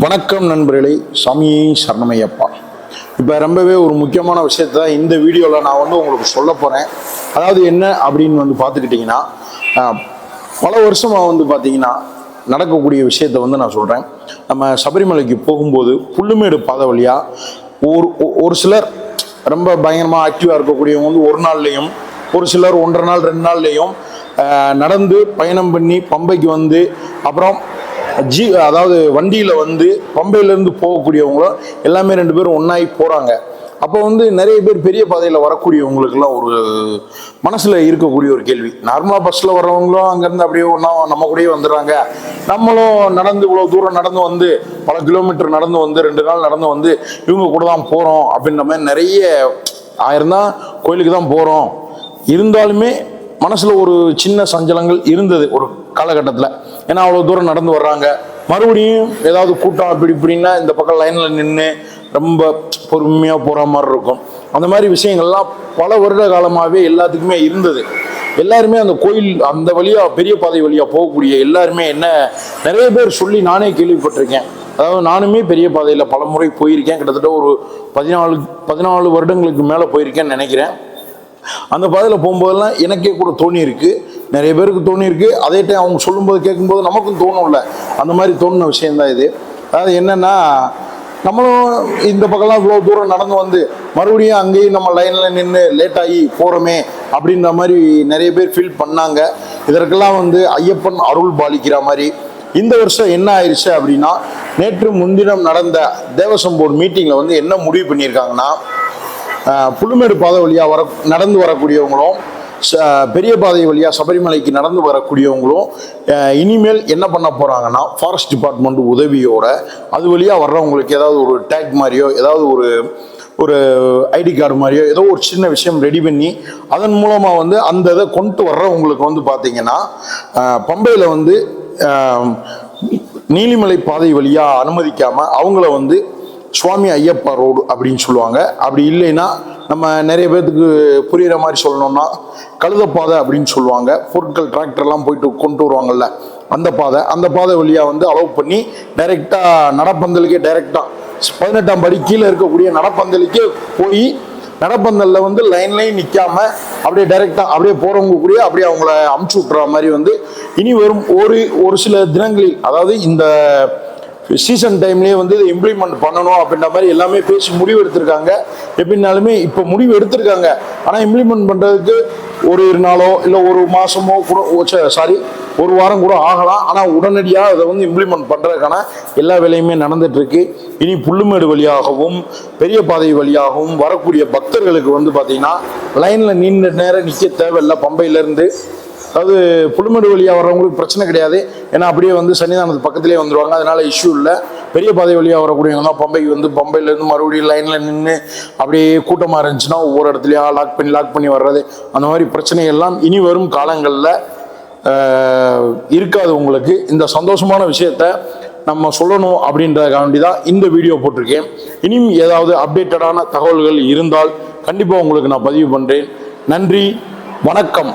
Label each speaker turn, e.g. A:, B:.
A: வணக்கம் நண்பர்களே, சாமியை சரணமையப்பா. இப்போ ரொம்பவே ஒரு முக்கியமான விஷயத்த இந்த வீடியோவில் நான் உங்களுக்கு சொல்ல போகிறேன். அதாவது என்ன அப்படின்னு பார்த்துக்கிட்டிங்கன்னா, பல வருஷமாக பார்த்தீங்கன்னா நடக்கக்கூடிய விஷயத்த நான் சொல்கிறேன். நம்ம சபரிமலைக்கு போகும்போது புல்லுமேடு பாதை வழியாக ஒரு சிலர் ரொம்ப பயங்கரமாக ஆக்டிவாக இருக்கக்கூடியவங்க ஒரு நாள்லேயும், ஒரு சிலர் 1.5 நாள் 2 நாள்லேயும் நடந்து பயணம் பண்ணி பம்பைக்கு அப்புறம் அதாவது வண்டியில் பம்பையிலேருந்து போகக்கூடியவங்களும் எல்லாமே 2 பேரும் ஒன்றாகி போகிறாங்க. அப்போ நிறைய பேர் பெரிய பாதையில் வரக்கூடியவங்களுக்கெல்லாம் ஒரு மனசில் இருக்கக்கூடிய ஒரு கேள்வி, நார்மலாக பஸ்ஸில் வர்றவங்களும் அங்கேருந்து அப்படியே ஒன்றா நம்ம கூடயே வந்துடுறாங்க, நம்மளும் நடந்து இவ்வளோ தூரம் நடந்து பல கிலோமீட்டர் நடந்து 2 நாள் நடந்து இவங்க கூட தான் போகிறோம் அப்படின்ற மாதிரி நிறைய ஆயிரம் கோயிலுக்கு தான் போகிறோம். இருந்தாலுமே மனசில் ஒரு சின்ன சஞ்சலங்கள் இருந்தது ஒரு காலகட்டத்தில். ஏன்னா அவ்வளோ தூரம் நடந்து வர்றாங்க, மறுபடியும் ஏதாவது கூட்டம் அப்படி இப்படின்னா இந்த பக்கம் லைனில் நின்று ரொம்ப பொறுமையாக போகிற மாதிரி இருக்கும். அந்த மாதிரி விஷயங்கள்லாம் பல வருட காலமாகவே எல்லாத்துக்குமே இருந்தது. எல்லாருமே அந்த கோயில் அந்த வழியாக பெரிய பாதை வழியாக போகக்கூடிய எல்லாருமே நிறைய பேர் சொல்லி நானே கேள்விப்பட்டிருக்கேன். அதாவது நானுமே பெரிய பாதையில் பல முறை போயிருக்கேன். கிட்டத்தட்ட ஒரு 14 வருடங்களுக்கு மேலே போயிருக்கேன்னு நினைக்கிறேன். அந்த பாதையில் போகும்போதெல்லாம் எனக்கே கூட தோணி இருக்கு, நிறைய பேருக்கு தோணி இருக்கு. அதே டைம் அவங்க சொல்லும்போது கேட்கும்போது நமக்கும் தோணும்ல, அந்த மாதிரி தோணுன விஷயம்தான் இது. அதாவது என்னன்னா, நம்மளும் இந்த பக்கம்லாம் இவ்வளோ தூரம் நடந்து மறுபடியும் அங்கேயும் நம்ம லைனில் நின்று லேட் ஆகி போகிறோமே அப்படின்ற மாதிரி நிறைய பேர் ஃபீல் பண்ணாங்க. இதற்கெல்லாம் ஐயப்பன் அருள் பாலிக்கிற மாதிரி இந்த வருஷம் என்ன ஆயிடுச்சு அப்படின்னா, நேற்று முன்தினம் நடந்த தேவசம் போர்டு மீட்டிங்கில் என்ன முடிவு பண்ணியிருக்காங்கன்னா, புல்லுமேடு பாதை வழியாக நடந்து வரக்கூடியவங்களும் பெரிய பாதை வழியாக சபரிமலைக்கு நடந்து வரக்கூடியவங்களும் இனிமேல் என்ன பண்ண போகிறாங்கன்னா, ஃபாரஸ்ட் டிபார்ட்மெண்ட் உதவியோட அது வழியாக வர்றவங்களுக்கு ஏதாவது ஒரு டேக் மாதிரியோ ஏதாவது ஒரு ஐடி கார்டு மாதிரியோ ஏதோ ஒரு சின்ன விஷயம் ரெடி பண்ணி அதன் மூலமாக அந்த இதை கொண்டு வர்றவங்களுக்கு பார்த்தீங்கன்னா, பம்பையில் நீலிமலை பாதை வழியாக அனுமதிக்காமல் அவங்கள சுவாமி ஐயப்பா ரோடு அப்படின்னு சொல்லுவாங்க. அப்படி இல்லைன்னா நம்ம நிறைய பேர்த்துக்கு புரிகிற மாதிரி சொல்லணும்னா கழுதப்பாதை அப்படின்னு சொல்லுவாங்க. பொருட்கள் டிராக்டர்லாம் போயிட்டு கொண்டு வருவாங்கல்ல, அந்த பாதை வழியாக அலோவ் பண்ணி டைரெக்டாக நடப்பந்தலுக்கே டைரெக்டாக 18ஆம் படி கீழே இருக்கக்கூடிய நடப்பந்தலுக்கே போய் நடப்பந்தலில் லைன்லையும் நிற்காம அப்படியே டைரெக்டாக அப்படியே போகிறவங்க கூட அப்படியே அவங்கள அமுச்சு விட்டுற மாதிரி இனி வரும் ஒரு சில தினங்களில், அதாவது இந்த சீசன் டைம்லேயே இதை இம்ப்ளிமெண்ட் பண்ணணும் அப்படின்ற மாதிரி எல்லாமே பேசி முடிவு எடுத்திருக்காங்க. எப்படின்னாலுமே இப்போ முடிவு எடுத்திருக்காங்க, ஆனால் இம்ப்ளிமெண்ட் பண்ணுறதுக்கு ஒரு நாளோ இல்லை ஒரு மாதமோ கூட ஒரு வாரம் கூட ஆகலாம். ஆனால் உடனடியாக அதை இம்ப்ளிமெண்ட் பண்ணுறதுக்கான எல்லா வேலையுமே நடந்துகிட்ருக்கு. இனி புல்லுமேடு வழியாகவும் பெரிய பாதை வழியாகவும் வரக்கூடிய பக்தர்களுக்கு பார்த்தீங்கன்னா லைனில் நீண்ட நேரம் நிற்க தேவையில்லை. பம்பையிலேருந்து அதாவது புல்லுமேடு வழியாக வர்றவங்களுக்கு பிரச்சனை கிடையாது, ஏன்னா அப்படியே சன்னிதானத்து பக்கத்துலேயே வந்துடுவாங்க, அதனால இஷ்யூ இல்லை. பெரிய பாதை வழியாக வரக்கூடியவங்க பம்பைக்கு பம்பையிலேருந்து மறுபடியும் லைனில் நின்று அப்படியே கூட்டமாக இருந்துச்சுன்னா ஒவ்வொரு இடத்துலையா லாக் பண்ணி வர்றது, அந்த மாதிரி பிரச்சனைகள்லாம் இனி வரும் காலங்களில் இருக்காது. உங்களுக்கு இந்த சந்தோஷமான விஷயத்த நம்ம சொல்லணும் அப்படின்றதுக்காண்டி தான் இந்த வீடியோ போட்டிருக்கேன். இனியும் ஏதாவது அப்டேட்டடான தகவல்கள் இருந்தால் கண்டிப்பாக உங்களுக்கு நான் பதிவு பண்ணுறேன். நன்றி, வணக்கம்.